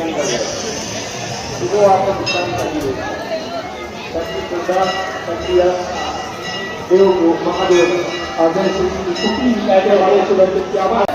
दर्शन कर रहे तो वो आपको दुकान कर दी सबकी श्रद्धा सबकी देव को महादेव और सुखी कहने वाले सुबह क्या बात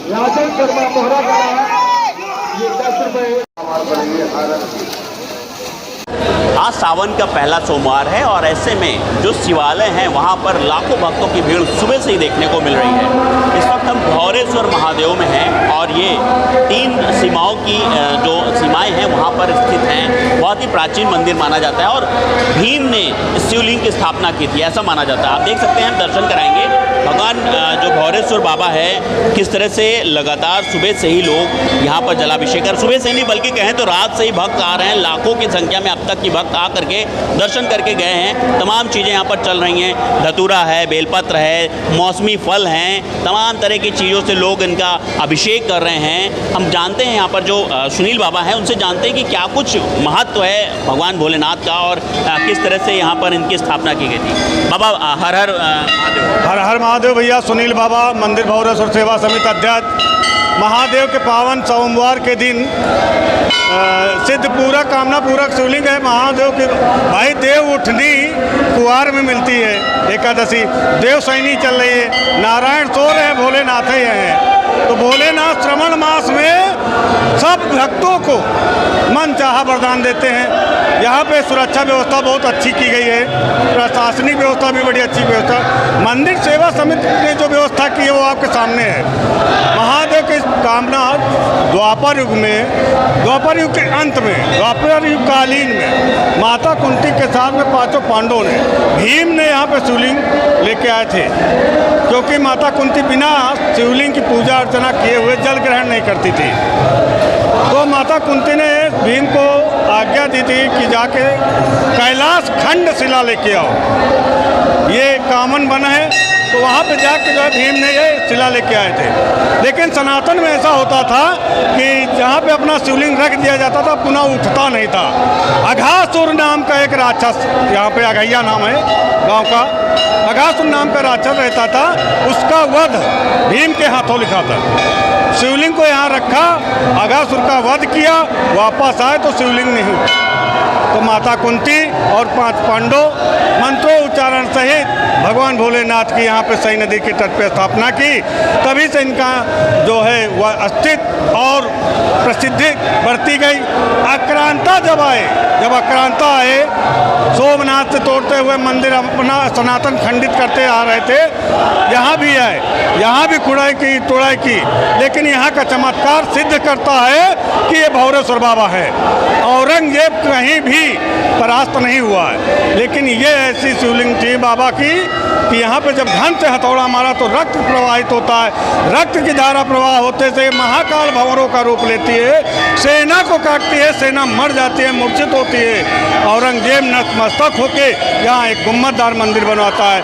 राजन शर्मा मोहरा का ये 10 रुपए आज सावन का पहला सोमवार है और ऐसे में जो शिवालय हैं वहाँ पर लाखों भक्तों की भीड़ सुबह से ही देखने को मिल रही है। इस वक्त हम भौरेश्वर महादेव में हैं और ये 3 सीमाओं की जो सीमाएं हैं वहाँ पर स्थित हैं। बहुत ही प्राचीन मंदिर माना जाता है और भीम ने शिवलिंग की स्थापना की थी ऐसा माना जाता है। आप देख सकते हैं, हम दर्शन कराएंगे भगवान जो भौरेश्वर बाबा है किस तरह से लगातार सुबह से ही लोग यहाँ पर जलाभिषेक कर, सुबह से नहीं बल्कि कहें तो रात से ही भक्त आ रहे हैं। लाखों की संख्या में अब तक की भक्त आ करके दर्शन करके गए हैं। तमाम चीज़ें यहाँ पर चल रही हैं, धतूरा है, बेलपत्र है, मौसमी फल हैं, तमाम तरह की चीज़ों से लोग इनका अभिषेक कर रहे हैं। हम जानते हैं यहाँ पर जो सुनील बाबा हैं उनसे जानते हैं कि क्या कुछ महत्व है भगवान भोलेनाथ का और किस तरह से यहाँ पर इनकी स्थापना की गई थी। बाबा हर हर महादेव। हर हर महादेव भैया। सुनील बाबा मंदिर भौरेश्वर सेवा समिति अध्यक्ष। महादेव के पावन सोमवार के दिन सिद्ध पूरा कामना पूरक शिवलिंग है महादेव के। भाई देव उठनी कुआर में मिलती है एकादशी, देव सैनी चल रही है, नारायण सो रहे हैं, भोलेनाथ ही हैं। तो भोलेनाथ श्रवण मास में सब भक्तों को मन चाहा वरदान देते हैं। यहाँ पे सुरक्षा व्यवस्था बहुत अच्छी की गई है, प्रशासनिक व्यवस्था भी बड़ी अच्छी व्यवस्था। मंदिर सेवा समिति ने जो व्यवस्था की है वो आपके सामने है। महादेव की कामना द्वापर युग में, द्वापर युग के अंत में, द्वापर युग कालीन में माता कुंती के साथ में 5 पांडवों ने, भीम ने यहाँ पे शिवलिंग लेके आए थे क्योंकि माता कुंती बिना शिवलिंग की पूजा अर्चना किए हुए जल ग्रहण नहीं करती थी। तो माता कुंती ने भीम को आज्ञा दी थी कि जाके कैलाश खंड शिला लेके आओ, ये कामन वन है। तो वहाँ पे जाके जो है भीम ने ये शिला लेके आए थे। लेकिन सनातन में ऐसा होता था कि जहाँ पे अपना शिवलिंग रख दिया जाता था पुनः उठता नहीं था। अघासुर नाम का एक राक्षस, यहाँ पे अघैया नाम है गांव का, अघासुर नाम का राक्षस रहता था, उसका वध भीम के हाथों लिखा था। शिवलिंग को यहाँ रखा, अघासुर का वध किया, वापस आए तो शिवलिंग नहीं हुआ। तो माता कुंती और 5 पांडव मंत्रोच्चारण सहित भगवान भोलेनाथ की यहाँ पे सई नदी के तट पे स्थापना की। तभी से इनका जो है वह अस्तित्व और प्रसिद्धि बढ़ती गई। आक्रांता जब आक्रांता आए, सोमनाथ से तोड़ते हुए मंदिर अपना सनातन खंडित करते आ रहे थे, यहाँ भी आए, यहाँ भी खुदाई की तोड़ाई की, लेकिन यहाँ का चमत्कार सिद्ध करता है कि ये भौरेश्वर बाबा है। औरंगजेब कहीं भी परास्त नहीं हुआ है, लेकिन ये ऐसी शिवलिंग थी बाबा की कि यहाँ पे जब धन से हथौड़ा मारा तो रक्त प्रवाहित होता है। रक्त की धारा प्रवाह होते से महाकाल भंवरों का रूप लेती है, सेना को काटती है, सेना मर जाती है, मूर्छित होती है। औरंगजेब नतमस्तक होके यहाँ एक गुम्बददार मंदिर बनवाता है।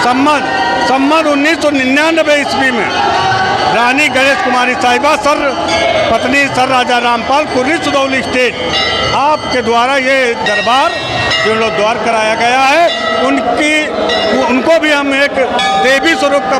सम्मत 1999 ईस्वी में रानी गणेश कुमारी साहिबा सर पत्नी सर राजा रामपाल कुर्री सुदौली स्टेट आपके द्वारा ये दरबार जीर्णोद्धार कराया गया है। उनको भी हम एक देवी स्वरूप का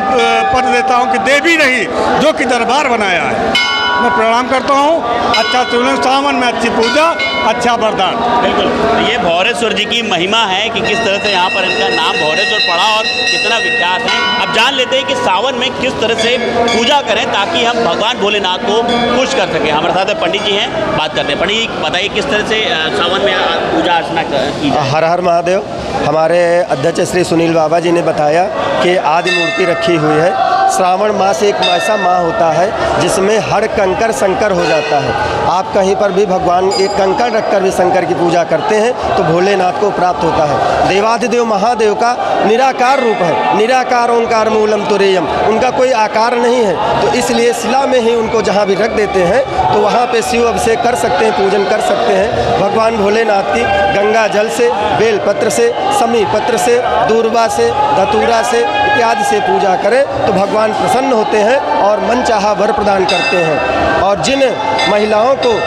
पद देता हूँ कि देवी नहीं, जो कि दरबार बनाया है। मैं प्रणाम करता हूँ। अच्छा शिवलिंग, सावन में अच्छी पूजा, अच्छा वरदान। बिल्कुल, ये भौरेश्वर जी की महिमा है कि किस तरह से यहाँ पर इनका नाम भौरेश्वर पड़ा और कितना विख्यात है। अब जान लेते हैं कि सावन में किस तरह से पूजा करें ताकि हम भगवान भोलेनाथ को खुश कर सकें। हमारे साथ पंडित जी हैं, बात करते हैं। पंडित जी बताइए किस तरह से सावन में पूजा अर्चना की जाए। हर हर महादेव। हमारे अध्यक्ष श्री सुनील बाबा जी ने बताया कि आदि मूर्ति रखी हुई है श्रावण मास एक ऐसा माह होता है जिसमें हर कंकर शंकर हो जाता है। आप कहीं पर भी भगवान एक कंकर रखकर भी शंकर की पूजा करते हैं तो भोलेनाथ को प्राप्त होता है। देवाधिदेव महादेव का निराकार रूप है, निराकार ओंकार मूलम तुरेयम, उनका कोई आकार नहीं है, तो इसलिए शिला में ही उनको जहाँ भी रख देते हैं तो वहाँ पे शिव अभिषेक कर सकते हैं, पूजन कर सकते हैं। भगवान भोलेनाथ की गंगा जल से, बेल पत्र से, समी पत्र से, दूर्वा से, धतूरा से इत्यादि से पूजा करें तो भगवान प्रसन्न होते हैं और मनचाहा वर प्रदान करते हैं। और जिन महिलाओं को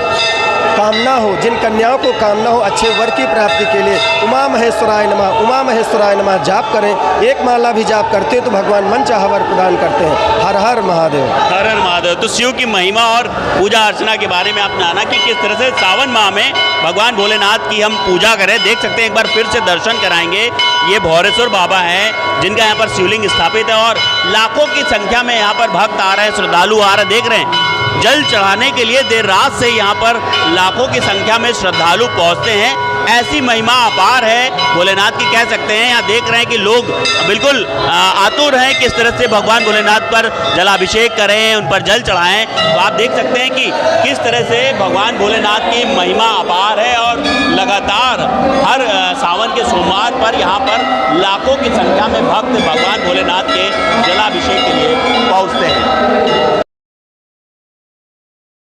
कामना हो, जिन कन्याओं को कामना हो अच्छे वर की प्राप्ति के लिए उमा महेश्वराय नमः, उमा महेश्वराय नमः जाप करें। एक माला भी जाप करते हैं तो भगवान मनचाहा वर प्रदान करते हैं। हर हर महादेव। हर हर महादेव। तो शिव की महिमा और पूजा अर्चना के बारे में आपने जाना कि किस तरह से सावन माह में भगवान भोलेनाथ की हम पूजा करें। देख सकते हैं, एक बार फिर से दर्शन कराएंगे। ये भौरेश्वर बाबा हैं जिनका यहाँ पर शिवलिंग स्थापित है और लाखों की संख्या में यहाँ पर भक्त आ रहे हैं, श्रद्धालु आ रहे हैं। देख रहे हैं जल चढ़ाने के लिए देर रात से यहाँ पर लाखों की संख्या में श्रद्धालु पहुँचते हैं। ऐसी महिमा अपार है भोलेनाथ की, कह सकते हैं। यहाँ देख रहे हैं कि लोग बिल्कुल आतुर हैं किस तरह से भगवान भोलेनाथ पर जलाभिषेक करें, उन पर जल चढ़ाएं। तो आप देख सकते हैं कि किस तरह से भगवान भोलेनाथ की महिमा अपार है और लगातार हर सावन के सोमवार पर यहाँ पर लाखों की संख्या में भक्त भगवान भोलेनाथ के जलाभिषेक